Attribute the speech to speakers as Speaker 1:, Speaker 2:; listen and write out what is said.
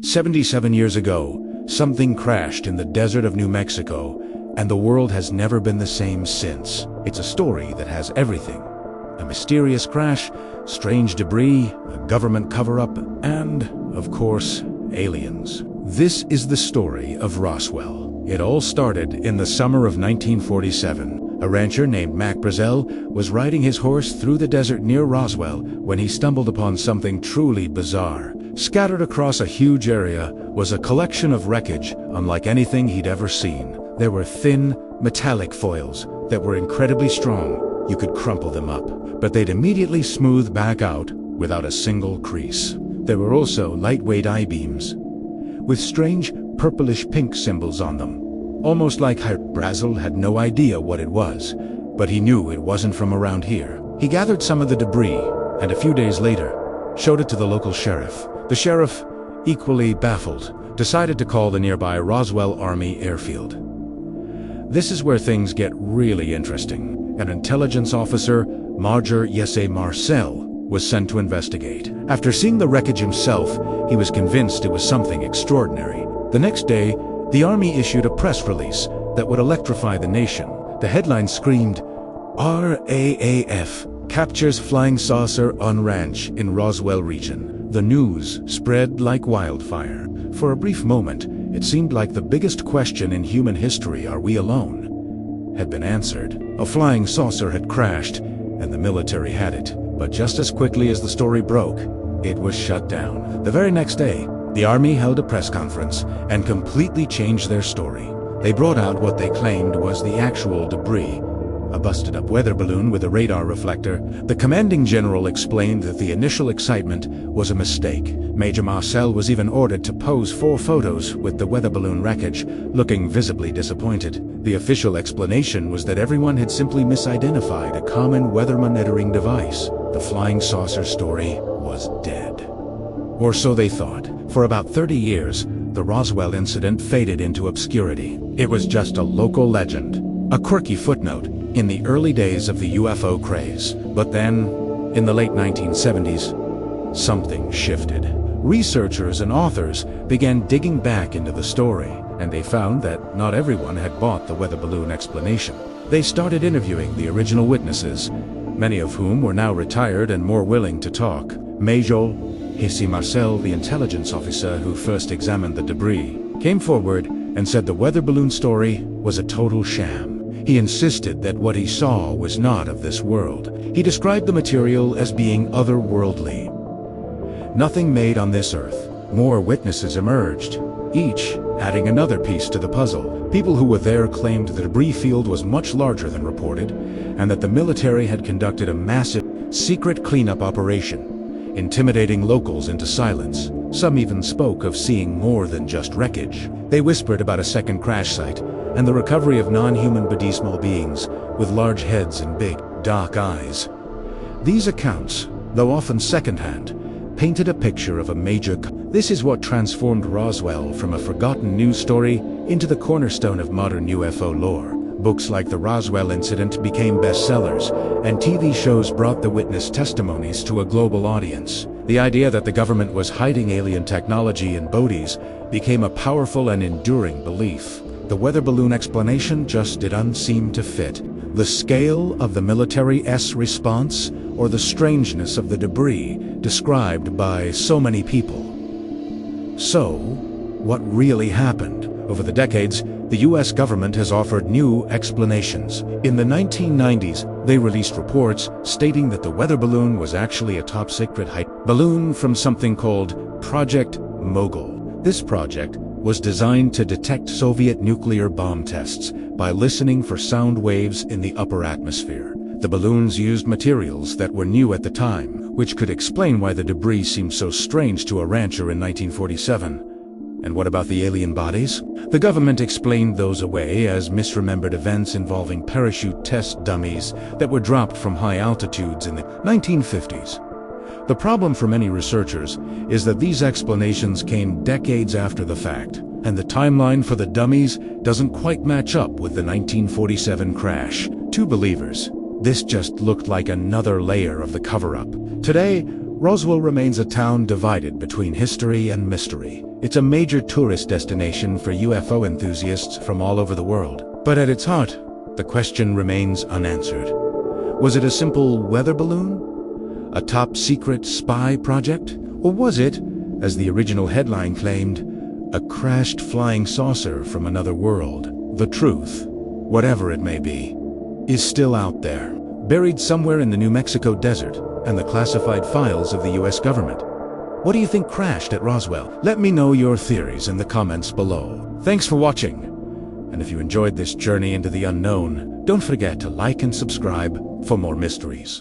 Speaker 1: 77 years ago, something crashed in the desert of New Mexico, and the world has never been the same since. It's a story that has everything: a mysterious crash, strange debris, a government cover-up, and, of course, aliens. This is the story of Roswell. It all started in the summer of 1947. A rancher named Mac Brazel was riding his horse through the desert near Roswell when he stumbled upon something truly bizarre. Scattered across a huge area was a collection of wreckage unlike anything he'd ever seen. There were thin, metallic foils that were incredibly strong. You could crumple them up, but they'd immediately smooth back out without a single crease. There were also lightweight I-beams with strange purplish-pink symbols on them, almost like Brazel had no idea what it was, but he knew it wasn't from around here. He gathered some of the debris, and a few days later, showed it to the local sheriff. The sheriff, equally baffled, decided to call the nearby Roswell Army airfield. This is where things get really interesting. An intelligence officer, Major Jesse Marcel, was sent to investigate. After seeing the wreckage himself, he was convinced it was something extraordinary. The next day, the Army issued a press release that would electrify the nation. The headline screamed, "RAAF captures flying saucer on ranch in Roswell region." The news spread like wildfire. For a brief moment, it seemed like the biggest question in human history, "Are we alone?" had been answered. A flying saucer had crashed, and the military had it. But just as quickly as the story broke, it was shut down. The very next day, the Army held a press conference and completely changed their story. They brought out what they claimed was the actual debris, a busted-up weather balloon with a radar reflector. The commanding general explained that the initial excitement was a mistake. Major Marcel was even ordered to pose 4 photos with the weather balloon wreckage, looking visibly disappointed. The official explanation was that everyone had simply misidentified a common weather monitoring device. The flying saucer story was dead. Or so they thought. For about 30 years, the Roswell incident faded into obscurity. It was just a local legend, a quirky footnote in the early days of the UFO craze. But then, in the late 1970s, something shifted. Researchers and authors began digging back into the story, and they found that not everyone had bought the weather balloon explanation. They started interviewing the original witnesses, many of whom were now retired and more willing to talk. Major Jesse Marcel, the intelligence officer who first examined the debris, came forward and said the weather balloon story was a total sham. He insisted that what he saw was not of this world. He described the material as being otherworldly. Nothing made on this earth. More witnesses emerged, each adding another piece to the puzzle. People who were there claimed the debris field was much larger than reported, and that the military had conducted a massive, secret cleanup operation, intimidating locals into silence. Some even spoke of seeing more than just wreckage. They whispered about a second crash site and the recovery of non-human body-small beings with large heads and big, dark eyes. These accounts, though often secondhand, painted a picture of a major. This is what transformed Roswell from a forgotten news story into the cornerstone of modern UFO lore. Books like The Roswell Incident became bestsellers, and TV shows brought the witness testimonies to a global audience. The idea that the government was hiding alien technology in bodies became a powerful and enduring belief. The weather balloon explanation just didn't seem to fit. The scale of the military's response, or the strangeness of the debris described by so many people. So, what really happened? Over the decades, the US government has offered new explanations. In the 1990s, they released reports stating that the weather balloon was actually a top-secret balloon from something called Project Mogul. This project was designed to detect Soviet nuclear bomb tests by listening for sound waves in the upper atmosphere. The balloons used materials that were new at the time, which could explain why the debris seemed so strange to a rancher in 1947. And what about the alien bodies? The government explained those away as misremembered events involving parachute test dummies that were dropped from high altitudes in the 1950s. The problem for many researchers is that these explanations came decades after the fact, and the timeline for the dummies doesn't quite match up with the 1947 crash. To believers, this just looked like another layer of the cover-up. Today, Roswell remains a town divided between history and mystery. It's a major tourist destination for UFO enthusiasts from all over the world. But at its heart, the question remains unanswered. Was it a simple weather balloon? A top-secret spy project? Or was it, as the original headline claimed, a crashed flying saucer from another world? The truth, whatever it may be, is still out there, buried somewhere in the New Mexico desert and the classified files of the US government. What do you think crashed at Roswell? Let me know your theories in the comments below. Thanks for watching. And if you enjoyed this journey into the unknown, don't forget to like and subscribe for more mysteries.